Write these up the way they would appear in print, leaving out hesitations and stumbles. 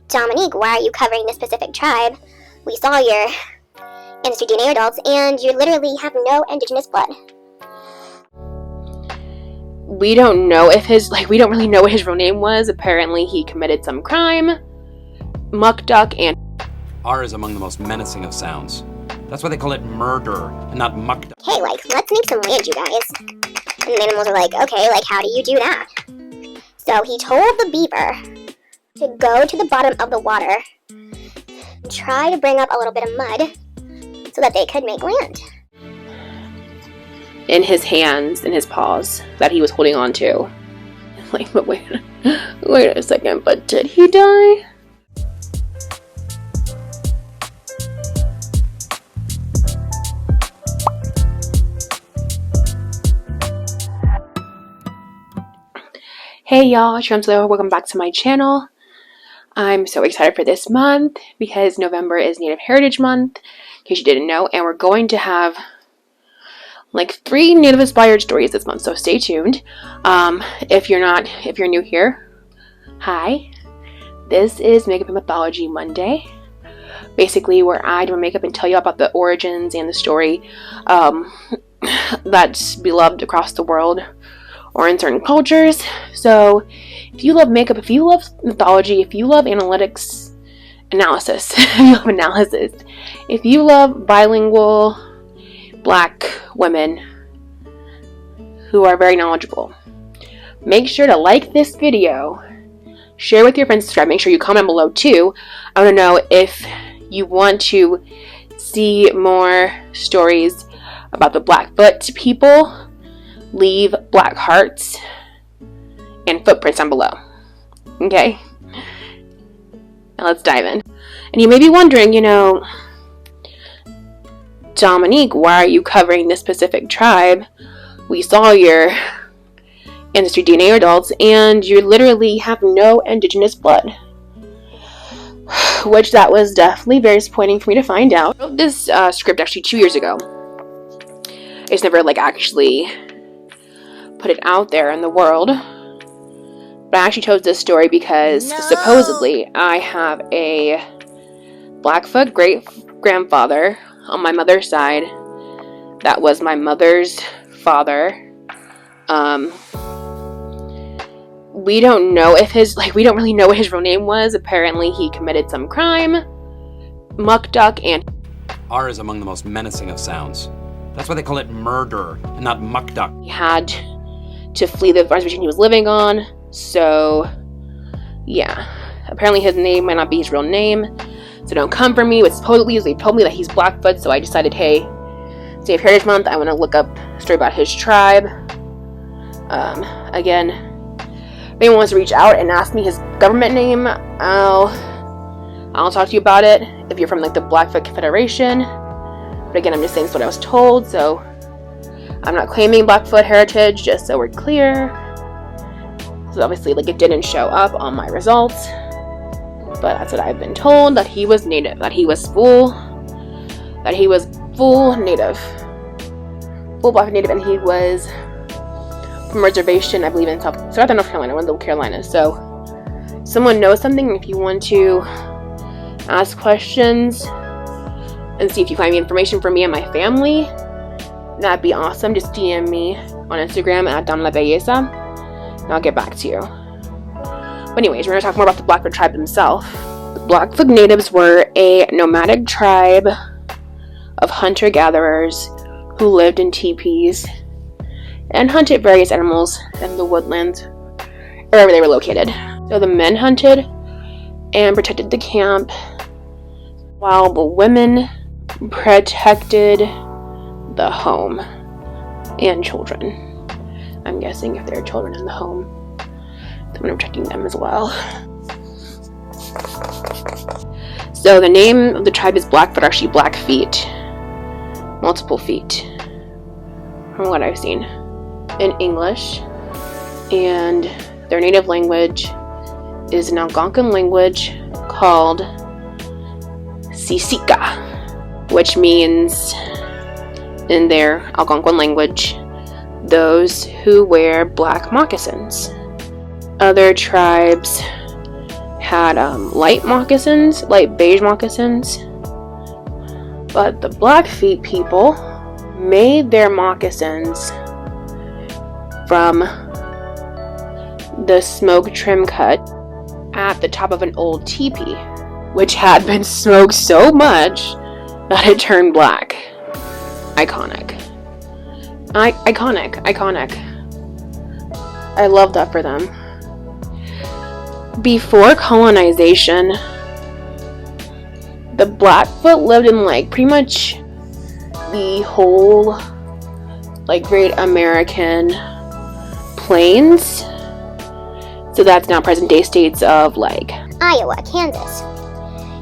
Dominique, why are you covering this specific tribe? We saw your ancestry DNA results, and you literally have no indigenous blood. We don't know if we don't really know what his real name was. Apparently he committed some crime. Muck duck and R is among the most menacing of sounds. That's why they call it murder and not muck duck. Hey, let's make some land, you guys. And the animals are like, okay, how do you do that? So he told the beaver to go to the bottom of the water and try to bring up a little bit of mud so that they could make land. in his hands, in his paws, that he was holding on to. But wait a second, but did he die? Hey y'all, it's HempDerived. Welcome back to my channel. I'm so excited for this month because November is Native Heritage Month, in case you didn't know, and we're going to have like 3 Native inspired stories this month, so stay tuned. If you're new here, hi. This is Makeup and Mythology Monday, basically where I do my makeup and tell you about the origins and the story that's beloved across the world or in certain cultures. So if you love makeup, if you love mythology, if you love analysis, if you love bilingual Black women who are very knowledgeable, make sure to like this video, share with your friends, subscribe, make sure you comment below too. I want to know if you want to see more stories about the Blackfoot people. Leave black hearts and footprints down below. Okay? Now let's dive in. And you may be wondering, Dominique, why are you covering this specific tribe? We saw your ancestry DNA results, and you literally have no indigenous blood. Which that was definitely very disappointing for me to find out. I wrote this script actually 2 years ago. It's never actually put it out there in the world. But I actually chose this story because supposedly I have a Blackfoot great-grandfather on my mother's side that was my mother's father. We don't know if we don't really know what his real name was. Apparently he committed some crime. Muck duck and R is among the most menacing of sounds. That's why they call it murder and not muck duck. He had to flee the reservation he was living on. So yeah, apparently his name might not be his real name, so don't come for me. But supposedly they told me that he's Blackfoot, so I decided, hey, it's Native Heritage Month, I want to look up a story about his tribe. Again, if anyone wants to reach out and ask me his government name, I'll talk to you about it if you're from the Blackfoot Confederation. But again, I'm just saying it's what I was told, so I'm not claiming Blackfoot heritage, just so we're clear. So obviously, it didn't show up on my results, but that's what I've been told, that he was Native, that he was full Native, full Black Native, and he was from reservation, I believe in North Carolina, one of the Carolinas. So, someone knows something, if you want to ask questions and see if you find any information for me and my family, that'd be awesome. Just DM me on Instagram at DonLaBelleza, and I'll get back to you. But anyways, we're going to talk more about the Blackfoot tribe themselves. The Blackfoot natives were a nomadic tribe of hunter-gatherers who lived in teepees and hunted various animals in the woodlands wherever they were located. So the men hunted and protected the camp, while the women protected the home and children. I'm guessing if there are children in the home, then I'm protecting them as well. So the name of the tribe is Blackfoot, actually Blackfeet. Multiple feet, from what I've seen, in English. And their native language is an Algonquin language called Sisika, which means, in their Algonquin language, those who wear black moccasins. Other tribes had light moccasins, light beige moccasins. But the Blackfeet people made their moccasins from the smoke trim cut at the top of an old teepee, which had been smoked so much that it turned black. Iconic. Iconic. I love that for them. Before colonization, the Blackfoot lived in like pretty much the whole like Great American Plains. So that's now present day states of like Iowa, Kansas,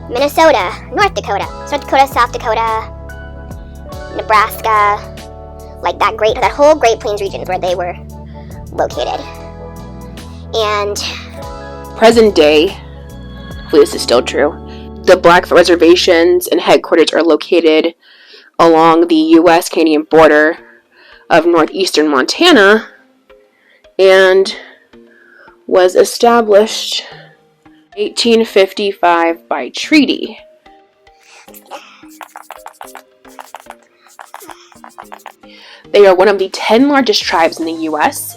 Minnesota, North Dakota, South Dakota, Nebraska, like that whole Great Plains region where they were located. And present day, hopefully this is still true, the Blackfoot reservations and headquarters are located along the U.S.-Canadian border of northeastern Montana and was established 1855 by treaty. They are one of the 10 largest tribes in the U.S.,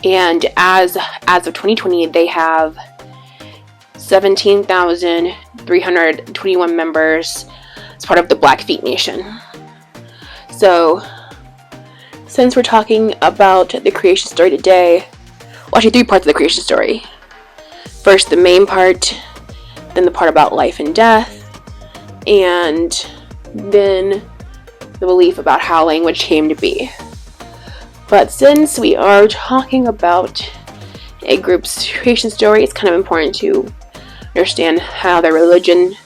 and as of 2020, they have 17,321 members as part of the Blackfeet Nation. So, since we're talking about the creation story today, well, actually 3 parts of the creation story. First, the main part, then the part about life and death, and then the belief about how language came to be. But since we are talking about a group's creation story, it's kind of important to understand how their religion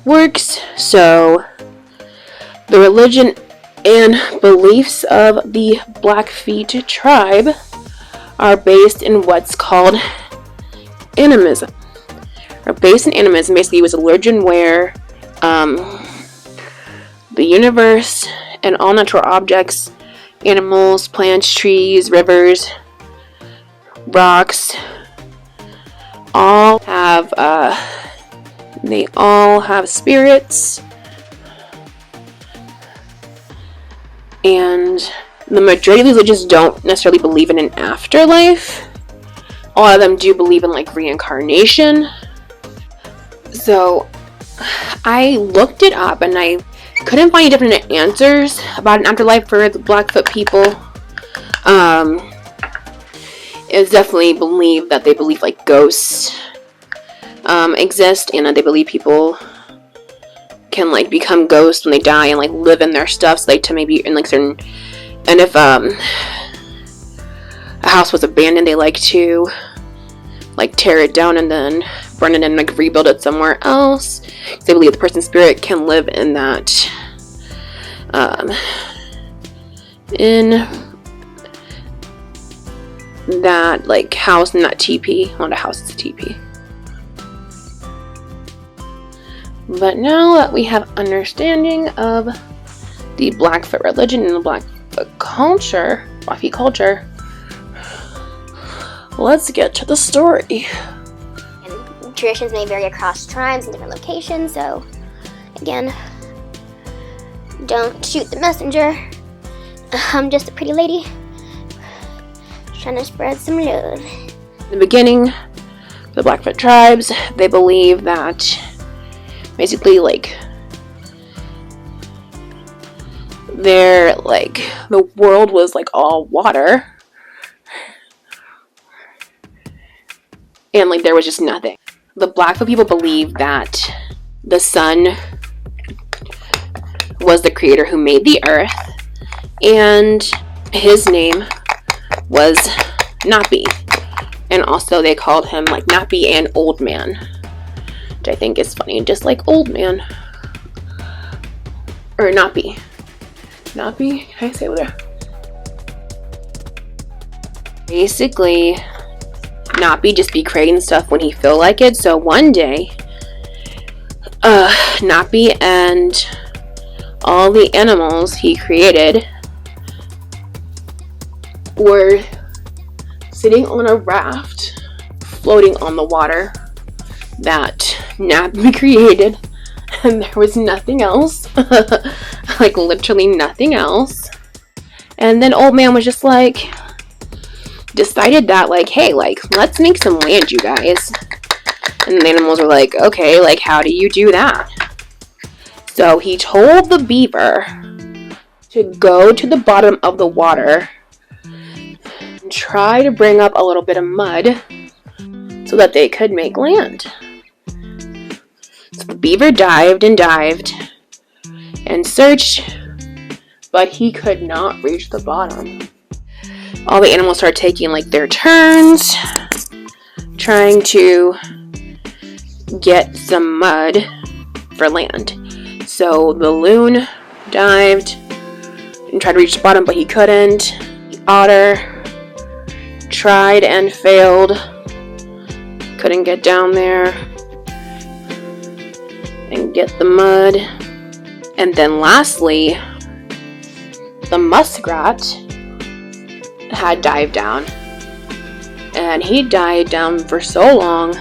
works. So, the religion and beliefs of the Blackfeet tribe are based in what's called animism. Basically it was a religion where the universe and all natural objects, animals, plants, trees, rivers, rocks, all have spirits, and the majority of these religions don't necessarily believe in an afterlife. A lot of them do believe in like reincarnation. So I looked it up and I couldn't find any different answers about an afterlife for the Blackfoot people. It's definitely believed that they believe like ghosts exist, and that they believe people can like become ghosts when they die and like live in their stuff, so like to maybe in like certain, and if a house was abandoned, they like to like tear it down and then burn it and like rebuild it somewhere else. They believe the person's spirit can live in that like house, in that teepee. Not a house, it's a teepee. But now that we have understanding of the Blackfoot religion and the Blackfoot culture, let's get to the story. And traditions may vary across tribes and different locations, so again, don't shoot the messenger. I'm just a pretty lady trying to spread some love. In the beginning, the Blackfoot tribes, they believe that basically like the world was like all water, and like there was just nothing. The Blackfoot people believe that the sun was the creator who made the earth, and his name was Napi, and also they called him like Napi and Old Man, which I think is funny, just like Old Man or Napi. Napi, can I say over there? Basically, Napi just be creating stuff when he feel like it. So one day, Napi and all the animals he created were sitting on a raft, floating on the water, that Nappy created, and there was nothing else. Like literally nothing else. And then old man was just like, decided that like, hey, like, let's make some land, you guys. And the animals were like, okay, like, how do you do that? So he told the beaver to go to the bottom of the water and try to bring up a little bit of mud so that they could make land. So the beaver dived and searched, but he could not reach the bottom. All the animals started taking like their turns trying to get some mud for land. So the loon dived and tried to reach the bottom, but he couldn't. The otter tried and failed, couldn't get down there and get the mud. And then lastly, the muskrat had dived down, and he dived down for so long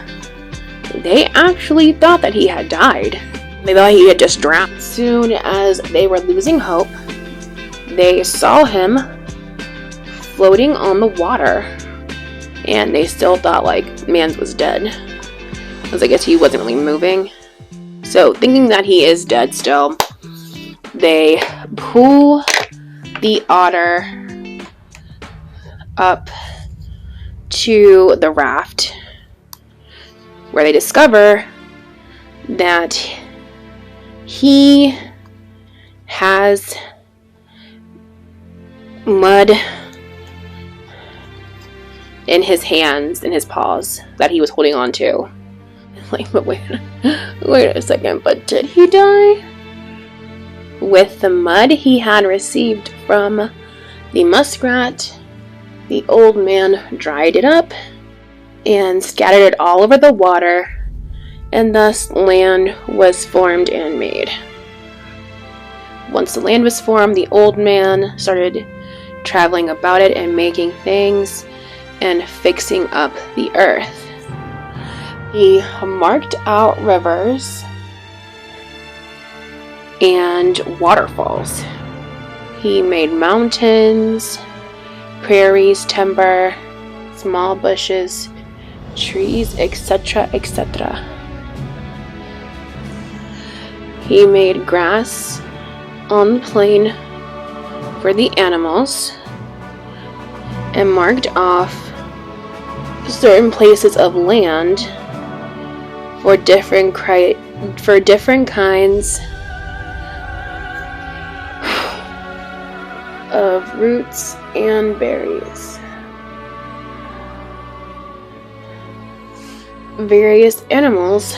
they actually thought that he had died. They thought he had just drowned. As soon as they were losing hope, they saw him floating on the water, and they still thought like Mans was dead, because I guess he wasn't really moving. So thinking that he is dead still, they pull the otter up to the raft, where they discover that he has mud in his hands, in his paws, that he was holding on to. Like, but wait a second, but did he die? With the mud he had received from the muskrat, the old man dried it up and scattered it all over the water, and thus land was formed and made. Once the land was formed, the old man started traveling about it and making things and fixing up the earth. He marked out rivers and waterfalls. He made mountains, prairies, timber, small bushes, trees, etc., etc. He made grass on the plain for the animals and marked off certain places of land for different kinds of roots and berries. Various animals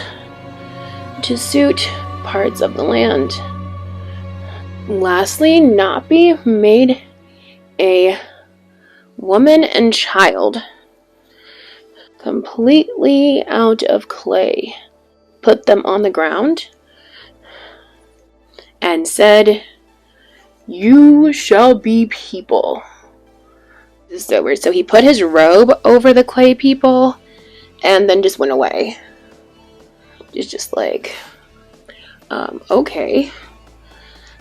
to suit parts of the land. Lastly, Nappy made a woman and child completely out of clay, put them on the ground, and said, "You shall be people." This is so weird. So he put his robe over the clay people and then just went away. It's just like, okay.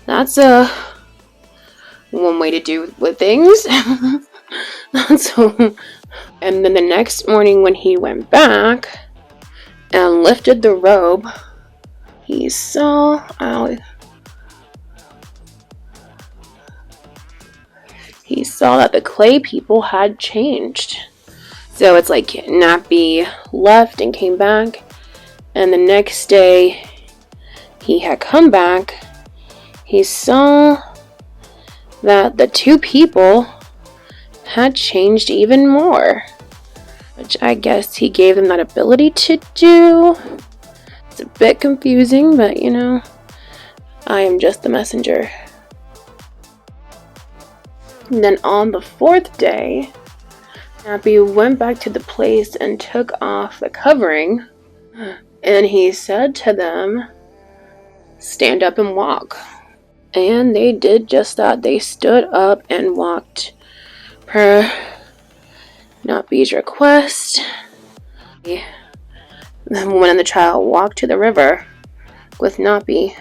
That's one way to do with things. So, and then the next morning when he went back and lifted the robe, he saw that the clay people had changed. So it's like Nappy left and came back, and the next day he had come back, he saw that the two people had changed even more, which I guess he gave them that ability to do. It's a bit confusing, but you know, I am just the messenger. And then on the fourth day, Nappy went back to the place and took off the covering, and he said to them, "Stand up and walk." And they did just that. They stood up and walked per Nappy's request. They The woman and the child walked to the river with Nappy,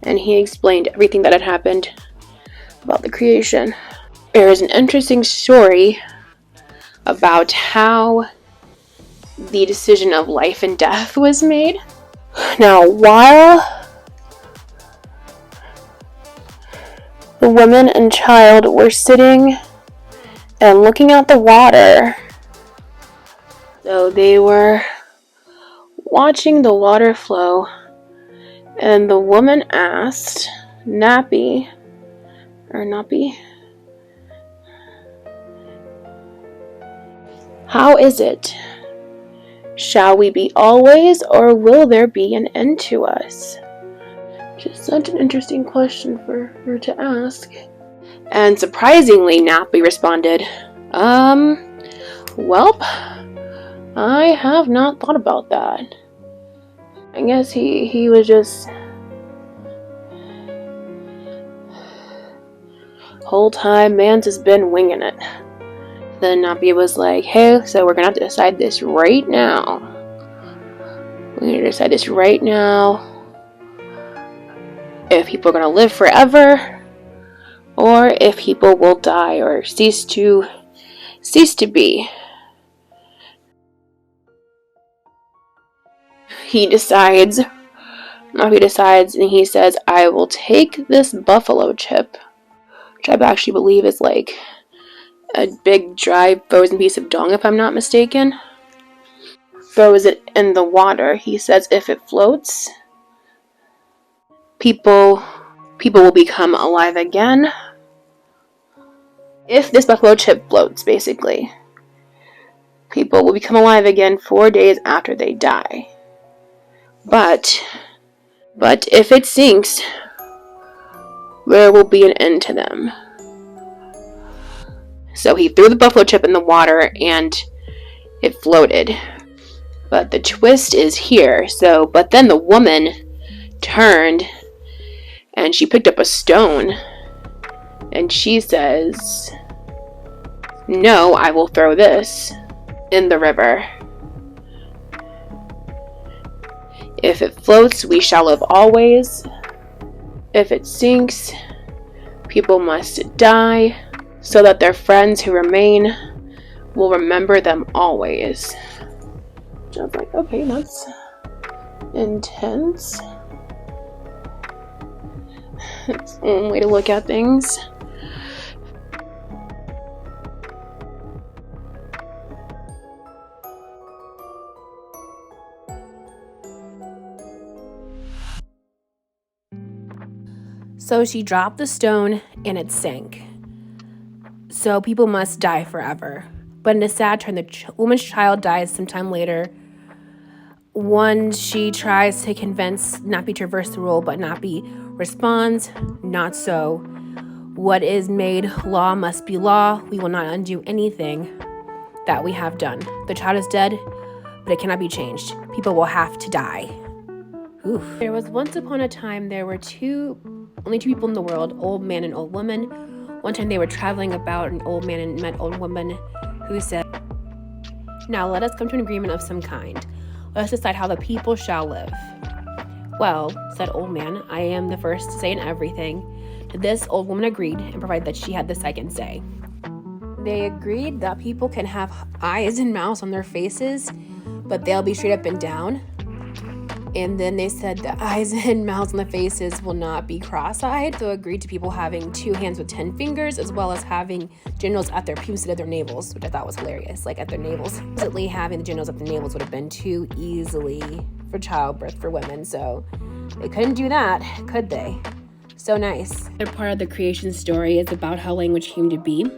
and he explained everything that had happened about the creation. There is an interesting story about how the decision of life and death was made. Now, while the woman and child were sitting and looking at the water, so they were watching the water flow, and the woman asked Nappy, "How is it? Shall we be always, or will there be an end to us?" Just such an interesting question for her to ask. And surprisingly, Nappy responded, "Welp, I have not thought about that." I guess he was just whole time man's just been winging it. Then Nappy was like, "Hey, so we're gonna have to decide this right now. We're gonna decide this right now. If people are gonna live forever, or if people will die or cease to be." Nappy decides, and he says, "I will take this buffalo chip," which I actually believe is like a big dry frozen piece of dong, if I'm not mistaken. Throws it in the water. He says if it floats, people will become alive again. If this buffalo chip floats, basically, people will become alive again 4 days after they die. But if it sinks, there will be an end to them. So he threw the buffalo chip in the water and it floated. But the twist is here. But then the woman turned and she picked up a stone and she says, "No, I will throw this in the river. If it floats, we shall live always. If it sinks, people must die, so that their friends who remain will remember them always." I was like, okay, that's intense. It's one way to look at things. So she dropped the stone and it sank. So people must die forever. But in a sad turn, the woman's child dies sometime later. One, she tries to convince Nappy to reverse the rule, but Nappy responds, "Not so. What is made law must be law. We will not undo anything that we have done. The child is dead, but it cannot be changed. People will have to die." Oof. There was once upon a time, there were only two people in the world, old man and old woman. One time they were traveling about, an old man and met old woman who said, "Now let us come to an agreement of some kind. Let us decide how the people shall live." "Well," said old man, "I am the first to say in everything." To this, old woman agreed and provided that she had the second say. They agreed that people can have eyes and mouths on their faces, but they'll be straight up and down. And then they said the eyes and mouths on the faces will not be cross-eyed. So agreed to people having 2 hands with 10 fingers, as well as having genitals at their pubes instead of their navels, which I thought was hilarious, like at their navels. Supposedly having the genitals at the navels would have been too easily for childbirth for women, so they couldn't do that, could they? So nice. Another part of the creation story is about how language came to be.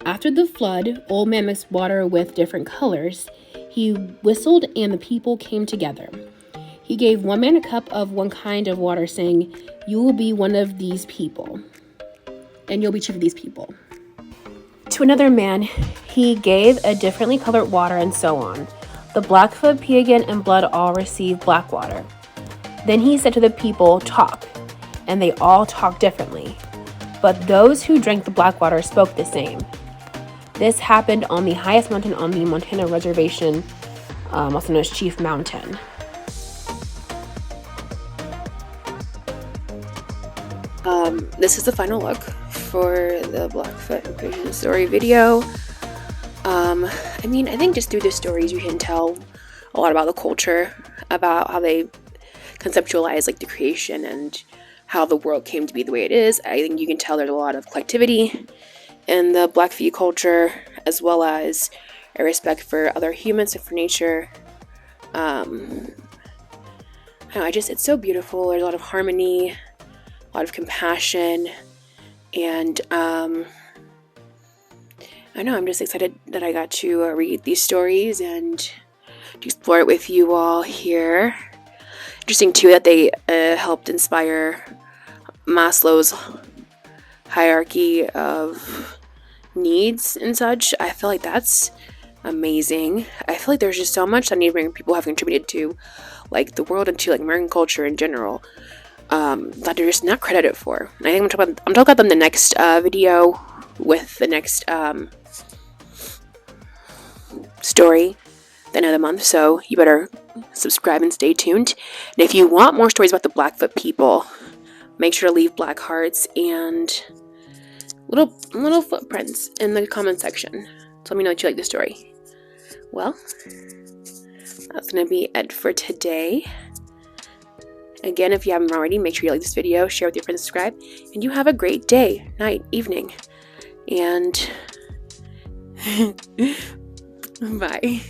After the flood, old man mixed water with different colors. He whistled and the people came together. He gave one man a cup of one kind of water, saying, "You will be one of these people, and you'll be chief of these people." To another man, he gave a differently colored water, and so on. The Blackfoot, Piegan, and Blood all received black water. Then he said to the people, "Talk," and they all talked differently. But those who drank the black water spoke the same. This happened on the highest mountain on the Montana reservation, also known as Chief Mountain. This is the final look for the Blackfoot creation story video. I mean, I think just through the stories you can tell a lot about the culture, about how they conceptualize like the creation and how the world came to be the way it is. I think you can tell there's a lot of collectivity in the Blackfoot culture, as well as a respect for other humans and for nature. I don't know, it's so beautiful. There's a lot of harmony, a lot of compassion, and I know I'm just excited that I got to read these stories and to explore it with you all here. Interesting too that they helped inspire Maslow's hierarchy of needs and such. I feel like that's amazing. I feel like there's just so much that Native American people have contributed to like the world and to like American culture in general, that they're just not credited for. And I think I'm talking about them in the next video with the next story the end of the month, so you better subscribe and stay tuned. And if you want more stories about the Blackfoot people, make sure to leave black hearts and little footprints in the comment section. So let me know that you like the story. Well, that's gonna be it for today. Again, if you haven't already, make sure you like this video, share with your friends, subscribe, and you have a great day, night, evening, and bye.